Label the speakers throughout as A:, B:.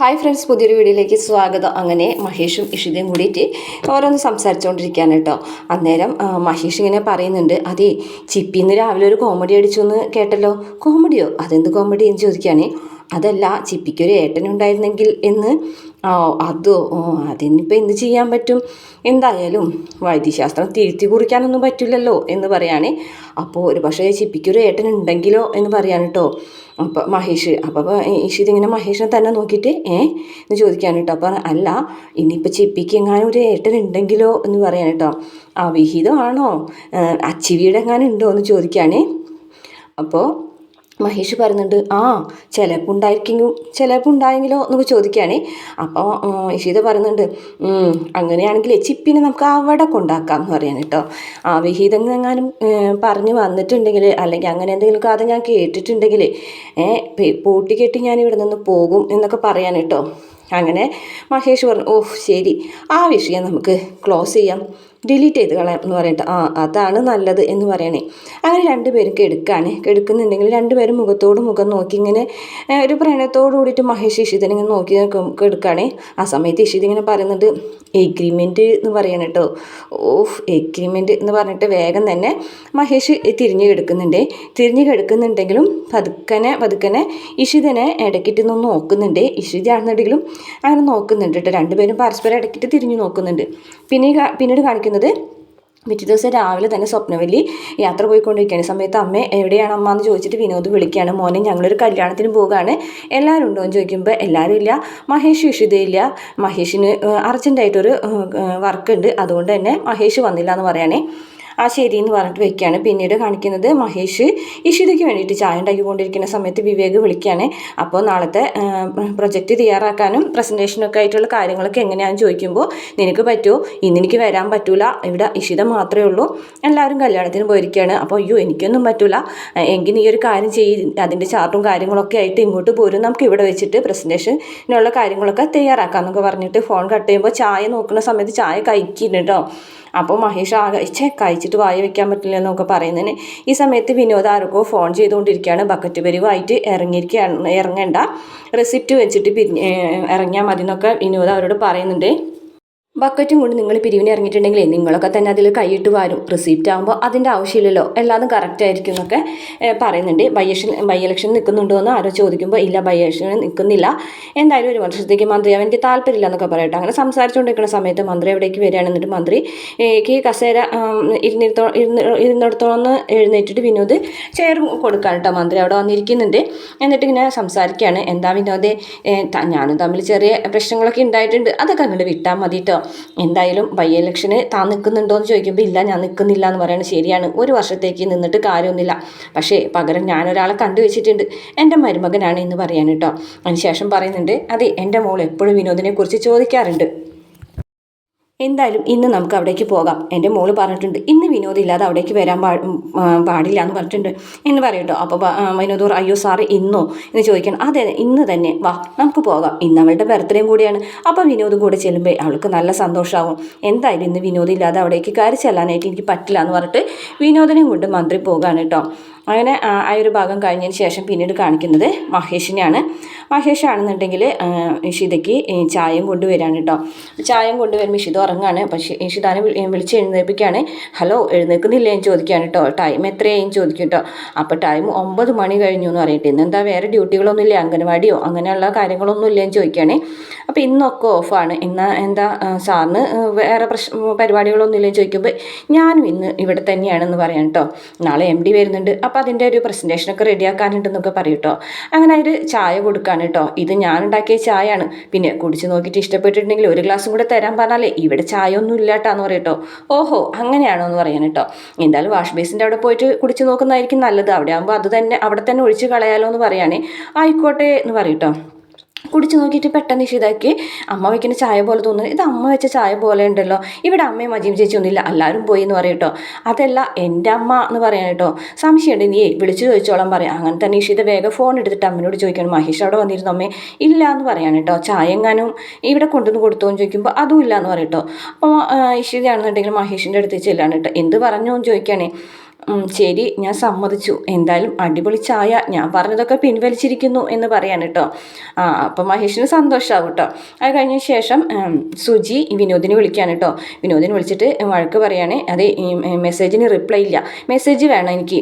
A: Hi friends, പുതിയൊരു വീഡിയോയിലേക്ക് സ്വാഗതം. അങ്ങനെ മഹേഷും ഇഷിതയും കൂടിയിട്ട് ഓരോന്ന് സംസാരിച്ചുകൊണ്ടിരിക്കുകയാണ് കേട്ടോ. അന്നേരം മഹേഷ് ഇങ്ങനെ പറയുന്നുണ്ട്, അതെ ചിപ്പിന്ന് രാവിലെ ഒരു കോമഡി അടിച്ചു എന്ന് കേട്ടല്ലോ. കോമഡിയോ? അതെന്ത് കോമഡി എന്ന് ചോദിക്കുകയാണ്. അതല്ല, ചിപ്പിക്കൊരു ഏട്ടനുണ്ടായിരുന്നെങ്കിൽ എന്ന്. അതോ? അതിനിപ്പോൾ എന്ത് ചെയ്യാൻ പറ്റും? എന്തായാലും വൈദ്യശാസ്ത്രം തിരുത്തി കുറിക്കാനൊന്നും പറ്റില്ലല്ലോ എന്ന് പറയുകയാണ്. അപ്പോൾ ഒരു പക്ഷേ ചിപ്പിക്കൊരു ഏട്ടനുണ്ടെങ്കിലോ എന്ന് പറയാൻ കേട്ടോ. അപ്പോൾ മഹേഷ് ഇഷിതിങ്ങനെ മഹേഷിനെ തന്നെ നോക്കിയിട്ട് എന്ന് ചോദിക്കാൻ കേട്ടോ. അപ്പം അല്ല, ഇനിയിപ്പോൾ ചിപ്പിക്ക് എങ്ങാനും ഒരു ഏട്ടനുണ്ടെങ്കിലോ എന്ന് പറയാൻ കേട്ടോ. വിഹിതമാണോ, അച്ചിവിയുടെ എങ്ങാനും ഉണ്ടോ എന്ന് ചോദിക്കുകയാണ്. അപ്പോൾ മഹേഷ് പറയുന്നുണ്ട്, ചിലപ്പോൾ ഉണ്ടായെങ്കിലോ എന്നൊക്കെ ചോദിക്കുകയാണ്. അപ്പോൾ ഇഷിത പറയുന്നുണ്ട്, അങ്ങനെയാണെങ്കിൽ ചിപ്പിനെ നമുക്ക് അവിടെ കൊണ്ടാക്കാം എന്ന് പറയാൻ കേട്ടോ. വിഹിതം എങ്ങാനും പറഞ്ഞു വന്നിട്ടുണ്ടെങ്കിൽ, അല്ലെങ്കിൽ അങ്ങനെ എന്തെങ്കിലും കഥ ഞാൻ കേട്ടിട്ടുണ്ടെങ്കിൽ പൂട്ടിക്കെട്ടി ഞാൻ ഇവിടെ നിന്ന് പോകും എന്നൊക്കെ പറയാൻ കേട്ടോ. അങ്ങനെ മഹേഷ് പറഞ്ഞു, ശരി, ആ വിഷയം നമുക്ക് ക്ലോസ് ചെയ്യാം, ഡിലീറ്റ് ചെയ്ത് കളയാം എന്ന് പറയട്ടെ. അതാണ് നല്ലത് എന്ന് പറയണേ. അങ്ങനെ രണ്ടുപേരും കെടുക്കുന്നുണ്ടെങ്കിൽ രണ്ടുപേരും മുഖത്തോട് മുഖം നോക്കി ഇങ്ങനെ ഒരു പ്രണയത്തോടു കൂടിയിട്ട് മഹേഷ് ഇഷിതനെ ഇങ്ങനെ നോക്കി കെടുക്കുകയാണേ. ആ സമയത്ത് ഇഷിത ഇങ്ങനെ പറയുന്നുണ്ട്, എഗ്രിമെൻറ്റ് എന്ന് പറയണം കേട്ടോ. എഗ്രിമെൻറ്റ് എന്ന് പറഞ്ഞിട്ട് വേഗം തന്നെ മഹേഷ് തിരിഞ്ഞു കിടക്കുന്നുണ്ടെങ്കിലും പതുക്കനെ ഇഷിതനെ ഇടയ്ക്കിട്ട് നിന്ന് നോക്കുന്നുണ്ട്. ഇഷിതയാണെന്നുണ്ടെങ്കിലും അങ്ങനെ നോക്കുന്നുണ്ട് കേട്ടോ. രണ്ടുപേരും പരസ്പരം ഇടയ്ക്കിട്ട് തിരിഞ്ഞു നോക്കുന്നുണ്ട്. പിന്നീട് കാണിക്കുന്നത് പിറ്റേ ദിവസം രാവിലെ തന്നെ സ്വപ്നവല്ലി യാത്ര പോയിക്കൊണ്ടിരിക്കുകയാണ്. സമയത്ത് അമ്മ എവിടെയാണ് അമ്മ എന്ന് ചോദിച്ചിട്ട് വിനോദ് വിളിക്കുകയാണ്. മോനെ, ഞങ്ങളൊരു കല്യാണത്തിന് പോവുകയാണ്, എല്ലാവരും ഉണ്ടോ എന്ന് ചോദിക്കുമ്പോൾ എല്ലാവരും ഇല്ല, മഹേഷ് ഇഷിതയില്ല, മഹേഷിന് അർജൻറ്റായിട്ടൊരു വർക്ക് ഉണ്ട്, അതുകൊണ്ട് തന്നെ മഹേഷ് വന്നില്ല എന്ന് പറയാനേ. ശരി എന്ന് പറഞ്ഞിട്ട് വെക്കുകയാണ്. പിന്നീട് കാണിക്കുന്നത് മഹേഷ് ഇഷിതയ്ക്ക് വേണ്ടിയിട്ട് ചായ ഉണ്ടാക്കിക്കൊണ്ടിരിക്കുന്ന സമയത്ത് വിവേക് വിളിക്കുകയാണ്. അപ്പോൾ നാളത്തെ പ്രൊജക്റ്റ് തയ്യാറാക്കാനും പ്രസൻറ്റേഷനൊക്കെ ആയിട്ടുള്ള കാര്യങ്ങളൊക്കെ എങ്ങനെയാണെന്ന് ചോദിക്കുമ്പോൾ, നിനക്ക് പറ്റുമോ? ഇന്നെനിക്ക് വരാൻ പറ്റൂല, ഇവിടെ ഇഷിത മാത്രമേ ഉള്ളൂ, എല്ലാവരും കല്യാണത്തിന് പോയിരിക്കുകയാണ്. അപ്പോൾ എനിക്കൊന്നും പറ്റൂല, എങ്കിൽ നീ ഒരു കാര്യം അതിൻ്റെ ചാർട്ടും കാര്യങ്ങളൊക്കെ ആയിട്ട് ഇങ്ങോട്ട് പോരും, നമുക്ക് ഇവിടെ വെച്ചിട്ട് പ്രസൻറ്റേഷനുള്ള കാര്യങ്ങളൊക്കെ തയ്യാറാക്കാമെന്നൊക്കെ പറഞ്ഞിട്ട് ഫോൺ കട്ട് ചെയ്യുമ്പോൾ ചായ നോക്കുന്ന സമയത്ത് ചായ കഴിക്കുന്നുണ്ട് കേട്ടോ. അപ്പോൾ മഹേഷ് കഴിച്ചിട്ട് വായ വെക്കാൻ പറ്റില്ല എന്നൊക്കെ പറയുന്നതിന് ഈ സമയത്ത് വിനോദ് ആർക്കോ ഫോൺ ചെയ്തുകൊണ്ടിരിക്കുകയാണ്. ബക്കറ്റ് പരിവായിട്ട് ഇറങ്ങേണ്ട, റെസിപ്റ്റ് വെച്ചിട്ട് ഇറങ്ങിയാൽ മതി എന്നൊക്കെ വിനോദ് അവരോട് പറയുന്നുണ്ട്. ബക്കറ്റും കൊണ്ട് നിങ്ങൾ പിരിവിന് ഇറങ്ങിയിട്ടുണ്ടെങ്കിലേ നിങ്ങളൊക്കെ തന്നെ അതിൽ കൈയിട്ട് വാരും, റിസീപ്റ്റ് ആകുമ്പോൾ അതിൻ്റെ ആവശ്യമില്ലല്ലോ, എല്ലാതും കറക്റ്റ് ആയിരിക്കും എന്നൊക്കെ പറയുന്നുണ്ട്. ബൈ ഇലക്ഷൻ നിൽക്കുന്നുണ്ടോ എന്ന് ആരോ ചോദിക്കുമ്പോൾ ഇല്ല, ബൈ ഇലക്ഷൻ നിൽക്കുന്നില്ല, എന്തായാലും ഒരു വർഷത്തേക്ക് മന്ത്രിയാവാൻ എനിക്ക് താല്പര്യമില്ല എന്നൊക്കെ പറയട്ടെ. അങ്ങനെ സംസാരിച്ചുകൊണ്ടിരിക്കുന്ന സമയത്ത് മന്ത്രി എവിടേക്ക് വരികയാണ്. എന്നിട്ട് മന്ത്രിക്ക് കസേര ഇരുന്നിടത്തോളം എഴുന്നേറ്റിട്ട് വിനോദ് ചെയർ കൊടുക്കാൻ കേട്ടോ. മന്ത്രി അവിടെ വന്നിരിക്കുന്നുണ്ട്. എന്നിട്ട് ഇങ്ങനെ സംസാരിക്കുകയാണ്. എന്താ വിനോദേ, ഞാനും തമ്മിൽ ചെറിയ പ്രശ്നങ്ങളൊക്കെ ഉണ്ടായിട്ടുണ്ട്, അതൊക്കെ അങ്ങോട്ട് വിട്ടാൽ മതി കേട്ടോ. എന്തായാലും ബൈ ഇലക്ഷന് താൻ നിൽക്കുന്നുണ്ടോ എന്ന് ചോദിക്കുമ്പോൾ ഇല്ല, ഞാൻ നിൽക്കുന്നില്ല എന്ന് പറയുന്നത് ശരിയാണ്, ഒരു വർഷത്തേക്ക് നിന്നിട്ട് കാര്യമൊന്നുമില്ല, പക്ഷേ പകരം ഞാനൊരാളെ കണ്ടുവച്ചിട്ടുണ്ട്, എൻ്റെ മരുമകനാണ് എന്ന് പറയാൻ കേട്ടോ. അതിനുശേഷം പറയുന്നുണ്ട്, അതെ, എൻ്റെ മോൾ എപ്പോഴും വിനോദിനെ കുറിച്ച് ചോദിക്കാറുണ്ട്, എന്തായാലും ഇന്ന് നമുക്ക് അവിടേക്ക് പോകാം. എൻ്റെ മോള് പറഞ്ഞിട്ടുണ്ട് ഇന്ന് വിനോദില്ലാതെ അവിടേക്ക് വരാൻ പാടില്ല എന്ന് പറഞ്ഞിട്ടുണ്ട് എന്ന് പറയട്ടോ. അപ്പോൾ വിനോദ് അയ്യോ സാറ് ഇന്നോ എന്ന് ചോദിക്കണം. അതെ, ഇന്ന് തന്നെ വാ, നമുക്ക് പോകാം, ഇന്ന് അവളുടെ ബർത്ത്ഡേയും കൂടിയാണ്. അപ്പോൾ വിനോദും കൂടെ ചെല്ലുമ്പോൾ അവൾക്ക് നല്ല സന്തോഷമാകും. എന്തായാലും ഇന്ന് വിനോദില്ലാതെ അവിടേക്ക് കയറി ചെല്ലാനായിട്ട് എനിക്ക് പറ്റില്ല എന്ന് പറഞ്ഞിട്ട് വിനോദിനെയും കൊണ്ട് മന്ത്രി പോകാണ് കേട്ടോ. അങ്ങനെ ആ ഒരു ഭാഗം കഴിഞ്ഞതിന് ശേഷം പിന്നീട് കാണിക്കുന്നത് മഹേഷിനെയാണ്. മഹേഷാണെന്നുണ്ടെങ്കിൽ ഇഷിതയ്ക്ക് ചായയും കൊണ്ടുവരാണ് കേട്ടോ. ചായയും കൊണ്ടുവരുമ്പോൾ ഇഷിത ഉറങ്ങാണ്. പക്ഷേ ഇഷിതാനെ വിളിച്ച് എഴുന്നേൽപ്പിക്കുകയാണ്. ഹലോ, എഴുന്നേൽക്കുന്നില്ലേ എന്ന് ചോദിക്കുകയാണ് കേട്ടോ. ടൈം എത്രയായും ചോദിക്കും കേട്ടോ. അപ്പോൾ ടൈം 9 മണി കഴിഞ്ഞു എന്ന് പറയട്ടെ. ഇന്നെന്താ വേറെ ഡ്യൂട്ടികളൊന്നും ഇല്ല, അംഗനവാടിയോ അങ്ങനെയുള്ള കാര്യങ്ങളൊന്നും ഇല്ലയെന്ന് ചോദിക്കുകയാണ്. അപ്പോൾ ഇന്നൊക്കെ ഓഫാണ്, എന്താ സാറിന് വേറെ പരിപാടികളൊന്നും ഇല്ലെന്ന് ചോദിക്കുമ്പോൾ ഞാനും ഇന്ന് ഇവിടെ തന്നെയാണെന്ന് പറയാം കേട്ടോ. നാളെ MD വരുന്നുണ്ട്, അപ്പോൾ അതിൻ്റെ ഒരു പ്രസൻറ്റേഷനൊക്കെ റെഡിയാക്കാനുണ്ടെന്നൊക്കെ പറയും കേട്ടോ. അങ്ങനെ ഒരു ചായ കൊടുക്കാണ് കേട്ടോ. ഇത് ഞാൻ ഉണ്ടാക്കിയ ചായയാണ്, പിന്നെ കുടിച്ച് നോക്കിയിട്ട് ഇഷ്ടപ്പെട്ടിട്ടുണ്ടെങ്കിൽ ഒരു ഗ്ലാസും കൂടെ തരാൻ പറഞ്ഞാലേ ഇവിടെ ചായ ഒന്നും ഇല്ലാട്ടാന്ന് പറയും കേട്ടോ. ഓഹോ, അങ്ങനെയാണോ എന്ന് പറയാൻ കേട്ടോ. എന്തായാലും വാഷ് ബേസിൻ്റെ അവിടെ പോയിട്ട് കുടിച്ച് നോക്കുന്നതായിരിക്കും നല്ലത്, അവിടെ ആകുമ്പോൾ അവിടെ തന്നെ ഒഴിച്ച് കളയാലോ എന്ന് പറയുകയാണെ. ആയിക്കോട്ടെ എന്ന് പറയും കേട്ടോ. കുടിച്ച് നോക്കിയിട്ട് പെട്ടെന്ന് ഇഷിതാക്കി അമ്മ വയ്ക്കുന്ന ചായ പോലെ തോന്നുന്നു, ഇത് അമ്മ വെച്ച ചായ പോലെ ഉണ്ടല്ലോ, ഇവിടെ അമ്മയും മജീം ചേച്ചി ഒന്നുമില്ല, എല്ലാവരും പോയി എന്ന് പറയും കേട്ടോ. അതല്ല എൻ്റെ അമ്മ എന്ന് പറയാൻ കേട്ടോ. സംശയമുണ്ട്, നീ വിളിച്ചു ചോദിച്ചോളാം പറയാം. അങ്ങനെ തന്നെ ഇഷിത വേഗം ഫോൺ എടുത്തിട്ട് അമ്മയോട് ചോദിക്കണം, മഹേഷ് അവിടെ വന്നിരുന്നു അമ്മേ? ഇല്ല എന്ന് പറയാൻ കേട്ടോ. ചായ എങ്ങാനും ഇവിടെ കൊണ്ടുവന്ന് കൊടുത്തോ എന്ന് ചോദിക്കുമ്പോൾ അതും ഇല്ല എന്ന് പറയും കേട്ടോ. അപ്പോൾ ഇഷിതയാണെന്നുണ്ടെങ്കിൽ മഹേഷിൻ്റെ അടുത്ത് ചെല്ലാണ് കേട്ടോ. എന്ത് പറഞ്ഞു എന്ന് ചോദിക്കുകയാണേ. ശരി, ഞാൻ സമ്മതിച്ചു. എന്തായാലും അടിപൊളി ചായ, ഞാൻ പറഞ്ഞതൊക്കെ പിൻവലിച്ചിരിക്കുന്നു എന്ന് പറയാൻ കേട്ടോ. അപ്പം മഹേഷിന് സന്തോഷമാവും കേട്ടോ. അത് കഴിഞ്ഞ ശേഷം സുജി വിനോദിനെ വിളിക്കാൻ കേട്ടോ. വിനോദിനെ വിളിച്ചിട്ട് വഴക്ക് പറയുകയാണ്. അതെ, ഈ മെസ്സേജിന് റിപ്ലൈ ഇല്ല, മെസ്സേജ് വേണം എനിക്ക്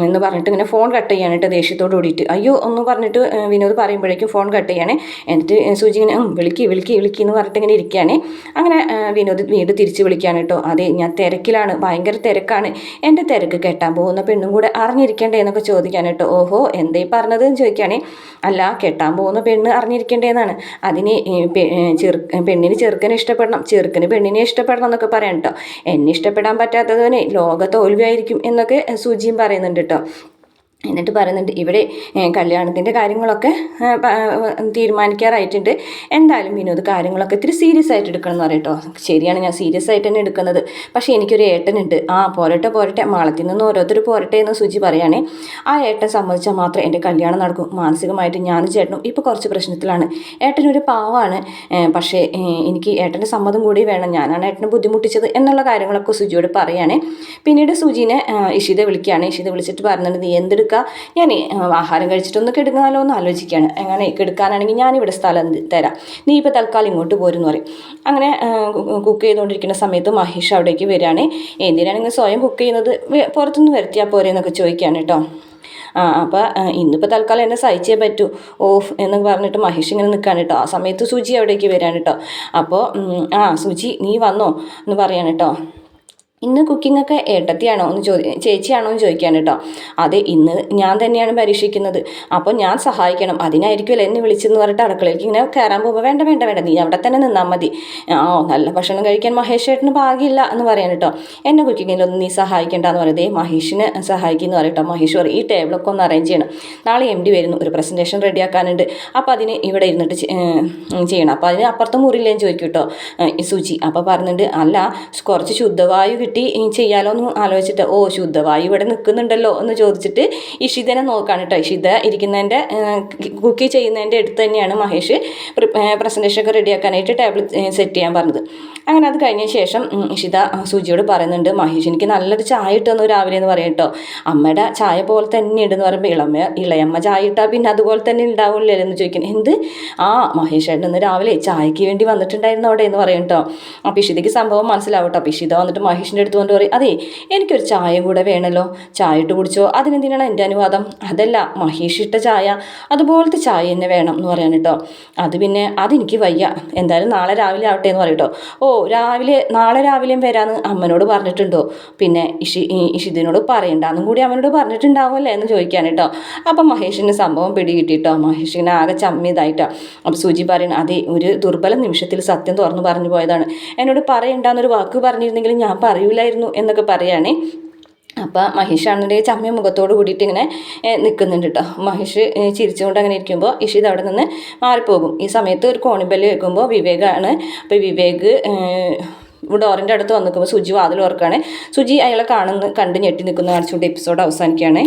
A: എന്ന് പറഞ്ഞിട്ട് ഇങ്ങനെ ഫോൺ കട്ട് ചെയ്യാണ് കേട്ടോ ദേഷ്യത്തോട് കൂടിയിട്ട്. അയ്യോ ഒന്ന് പറഞ്ഞിട്ട് വിനോദ് പറയുമ്പോഴേക്കും ഫോൺ കട്ട് ചെയ്യാണ്. എന്നിട്ട് സുജി ഇങ്ങനെ വിളിക്കി വിളിക്കി വിളിക്കി എന്ന് പറഞ്ഞിട്ട് ഇങ്ങനെ ഇരിക്കുകയാണ്. അങ്ങനെ വിനോദ് വീണ്ടും തിരിച്ച് വിളിക്കുകയാണ് കേട്ടോ. അതെ, ഞാൻ തിരക്കിലാണ്, ഭയങ്കര തിരക്കാണ്, എൻ്റെ തിരക്ക് കെട്ടാൻ പോകുന്ന പെണ്ണും കൂടെ അറിഞ്ഞിരിക്കണ്ടേ എന്നൊക്കെ ചോദിക്കാൻ കേട്ടോ. ഓഹോ, എന്തേ പറഞ്ഞത് എന്ന് ചോദിക്കുകയാണ്. അല്ല, കെട്ടാൻ പോകുന്ന പെണ്ണ് അറിഞ്ഞിരിക്കേണ്ടതെന്നാണ്. അതിന് പെണ്ണിന് ചെറുക്കനെ ഇഷ്ടപ്പെടണം, ചെറുക്കന് പെണ്ണിനെ ഇഷ്ടപ്പെടണം എന്നൊക്കെ പറയാം കേട്ടോ. എന്നെ ഇഷ്ടപ്പെടാൻ പറ്റാത്തതിനെ ലോക തോൽവിയായിരിക്കും എന്നൊക്കെ സുജിയും പറയുന്നുണ്ട് കേട്ടോ. എന്നിട്ട് പറയുന്നുണ്ട് ഇവിടെ കല്യാണത്തിൻ്റെ കാര്യങ്ങളൊക്കെ തീരുമാനിക്കാറായിട്ടുണ്ട്. എന്തായാലും വിനോദ് കാര്യങ്ങളൊക്കെ ഇത്തിരി സീരിയസ് ആയിട്ട് എടുക്കണം എന്ന് പറയട്ടോ. ശരിയാണ്, ഞാൻ സീരിയസ് ആയിട്ട് തന്നെ എടുക്കുന്നത്. പക്ഷേ എനിക്കൊരു ഏട്ടനുണ്ട്. പോരട്ടെ പോരട്ടെ, മാളത്തിൽ നിന്ന് ഓരോരുത്തർ പോരട്ടെ എന്ന് സുജി പറയുകയാണെ. ആ ഏട്ടൻ സമ്മതിച്ചാൽ മാത്രമേ എൻ്റെ കല്യാണം നടക്കും. മാനസികമായിട്ട് ഞാനും ചേട്ടനും ഇപ്പോൾ കുറച്ച് പ്രശ്നത്തിലാണ്. ഏട്ടനൊരു പാവമാണ്, പക്ഷേ എനിക്ക് ഏട്ടൻ്റെ സമ്മതം കൂടി വേണം. ഞാനാണ് ഏട്ടനെ ബുദ്ധിമുട്ടിച്ചത് എന്നുള്ള കാര്യങ്ങളൊക്കെ സുജിയോട് പറയുകയാണ്. പിന്നീട് സുജീനെ ഇഷിത വിളിക്കുകയാണ്. ഇഷിത വിളിച്ചിട്ട് പറയുന്നുണ്ട്, നീ എന്തെടുക്കുക, ഞാൻ ആഹാരം കഴിച്ചിട്ടൊന്ന് കെടുക്കാനോ എന്ന് ആലോചിക്കുകയാണ്. അങ്ങനെ കെടുക്കാനാണെങ്കിൽ ഞാനിവിടെ സ്ഥലം തരാം, നീ ഇപ്പോൾ തൽക്കാലം ഇങ്ങോട്ട് പോരെന്ന് പറയും. അങ്ങനെ കുക്ക് ചെയ്തുകൊണ്ടിരിക്കുന്ന സമയത്ത് മഹേഷ് അവിടേക്ക് വരികയാണ്. എന്തിനാണെങ്കിൽ സ്വയം കുക്ക് ചെയ്യുന്നത്, പുറത്തുനിന്ന് വരുത്തിയാൽ പോരെ എന്നൊക്കെ ചോദിക്കുകയാണ് കേട്ടോ. അപ്പോൾ ഇന്നിപ്പോൾ തൽക്കാലം എന്നെ സഹിച്ചേ പറ്റൂ ഓഫ് എന്ന് പറഞ്ഞിട്ട് മഹേഷ് ഇങ്ങനെ നിൽക്കുകയാണ് കേട്ടോ. ആ സമയത്ത് സുജി അവിടേക്ക് വരികയാണ് കേട്ടോ. അപ്പോൾ സുജി നീ വന്നോ എന്ന് പറയാണ് കേട്ടോ. ഇന്ന് കുക്കിങ്ങൊക്കെ ഏട്ടത്തിയാണോ എന്ന് ചേച്ചിയാണോ എന്ന് ചോദിക്കാൻ കേട്ടോ. അതെ, ഇന്ന് ഞാൻ തന്നെയാണ് പരീക്ഷിക്കുന്നത്, അപ്പോൾ ഞാൻ സഹായിക്കണം, അതിനായിരിക്കുമല്ലോ എന്നെ വിളിച്ചെന്ന് പറഞ്ഞിട്ട് അടുക്കളയിലേക്ക് ഇങ്ങനെ കയറാൻ പോകുമ്പോൾ വേണ്ട വേണ്ട വേണ്ട, നീ അവിടെ തന്നെ നിന്നാൽ മതി. നല്ല ഭക്ഷണം കഴിക്കാൻ മഹേഷ് ഏട്ടന് ഭാഗ്യമില്ല എന്ന് പറയാൻ കേട്ടോ. എന്നെ കുക്കിങ്ങിലൊന്നും നീ സഹായിക്കേണ്ടെന്ന് പറയുന്നത് മഹേഷിനെ സഹായിക്കുമെന്ന് പറയട്ടോ. മഹേഷ് പറയും, ഈ ടേബിളൊക്കെ ഒന്ന് അറേഞ്ച് ചെയ്യണം, നാളെ MD വരുന്നു, ഒരു പ്രസൻറ്റേഷൻ റെഡിയാക്കാനുണ്ട്, അപ്പോൾ അതിന് ഇവിടെ ഇരുന്നിട്ട് ചെയ്യണം, അപ്പോൾ അതിന് അപ്പുറത്തെ മുറിയില്ലേന്ന് ചോദിക്കും കേട്ടോ സുജി. അപ്പോൾ പറയുന്നുണ്ട്, അല്ല കുറച്ച് ശുദ്ധവായു കിട്ടി ചെയ്യാലോ എന്ന് ആലോചിച്ചിട്ട്, ശുദ്ധവായു ഇവിടെ നിൽക്കുന്നുണ്ടല്ലോ എന്ന് ചോദിച്ചിട്ട് ഇഷിതനെ നോക്കാണ് കേട്ടോ. ഇഷിത ഇരിക്കുന്നതിൻ്റെ കുക്ക് ചെയ്യുന്നതിൻ്റെ അടുത്ത് തന്നെയാണ് മഹേഷ് പ്രസൻറ്റേഷനൊക്കെ റെഡിയാക്കാനായിട്ട് ടേബിൾ സെറ്റ് ചെയ്യാൻ പറഞ്ഞത്. അങ്ങനെ അത് കഴിഞ്ഞ ശേഷം ഇഷിത സുജിയോട് പറയുന്നുണ്ട്, മഹേഷ് എനിക്ക് നല്ലൊരു ചായ ഇട്ടെന്നു രാവിലെ എന്ന് പറയും കേട്ടോ. അമ്മയുടെ ചായ പോലെ തന്നെ ഉണ്ടെന്ന് പറയുമ്പോൾ ഇളയമ്മ ചായ ഇട്ടാൽ പിന്നെ അതുപോലെ തന്നെ ഉണ്ടാവില്ലേ എന്ന് ചോദിക്കണം. എന്ത്? മഹേഷ് ഏട്ടൻ ഇന്ന് രാവിലെ ചായക്ക് വേണ്ടി വന്നിട്ടുണ്ടായിരുന്നു അവിടെ എന്ന് പറയും കേട്ടോ. അപ്പോൾ ഇഷിതയ്ക്ക് സംഭവം മനസ്സിലാവും കേട്ടോ. അപ്പോൾ ഇഷിത വന്നിട്ട് മഹേഷിൻ്റെ അടുത്ത് കൊണ്ട് പറയും, അതെ എനിക്കൊരു ചായ കൂടെ വേണമല്ലോ, ചായ ഇട്ട് കുടിച്ചോ, അതിനെന്തിനാണ് എൻ്റെ അനുവാദം? അതല്ല, മഹേഷ് ഇട്ട ചായ അതുപോലത്തെ ചായ തന്നെ വേണം എന്ന് പറയാൻ കേട്ടോ. അത് പിന്നെ അതെനിക്ക് വയ്യ, എന്തായാലും നാളെ രാവിലെ ആവട്ടെ എന്ന് പറയും കേട്ടോ. നാളെ രാവിലെയും വരാമെന്ന് അമ്മനോട് പറഞ്ഞിട്ടുണ്ടോ? പിന്നെ ഇഷിതിനോട് പറയണ്ടെന്നും കൂടി അവനോട് പറഞ്ഞിട്ടുണ്ടാവുമല്ലേ എന്ന് ചോദിക്കാൻ കേട്ടോ. അപ്പം മഹേഷിന് സംഭവം പിടികിട്ടിട്ടോ. മഹേഷിനെ ആകെ ചമ്മിയതായിട്ടോ. അപ്പം സുജി പറയണം, അതെ ഒരു ദുർബല നിമിഷത്തിൽ സത്യം തുറന്നു പറഞ്ഞു പോയതാണ്, എന്നോട് പറയണ്ടെന്നൊരു വാക്ക് പറഞ്ഞിരുന്നെങ്കിലും ഞാൻ പറയൂലായിരുന്നു എന്നൊക്കെ പറയുകയാണേ. അപ്പോൾ മഹേഷാണെന്നുണ്ടെങ്കിൽ ചമ്മിയ മുഖത്തോട് കൂടിയിട്ട് ഇങ്ങനെ നിൽക്കുന്നുണ്ട് കേട്ടോ. മഹേഷ് ചിരിച്ചുകൊണ്ട് അങ്ങനെ ഇരിക്കുമ്പോൾ ഇഷിത് അവിടെ നിന്ന് മാറിപ്പോകും. ഈ സമയത്ത് ഒരു കോണിബെല്ല് വെക്കുമ്പോൾ വിവേകാണ്. അപ്പോൾ വിവേക് ഡോറിൻ്റെ അടുത്ത് വന്ന് നിൽക്കുമ്പോൾ സുജി വാതിൽ ഓർക്കുകയാണ്. സുജി അയാളെ കണ്ട് ഞെട്ടി നിൽക്കുന്ന കാണിച്ചുകൊണ്ട് എപ്പിസോഡ് അവസാനിക്കുകയാണ്.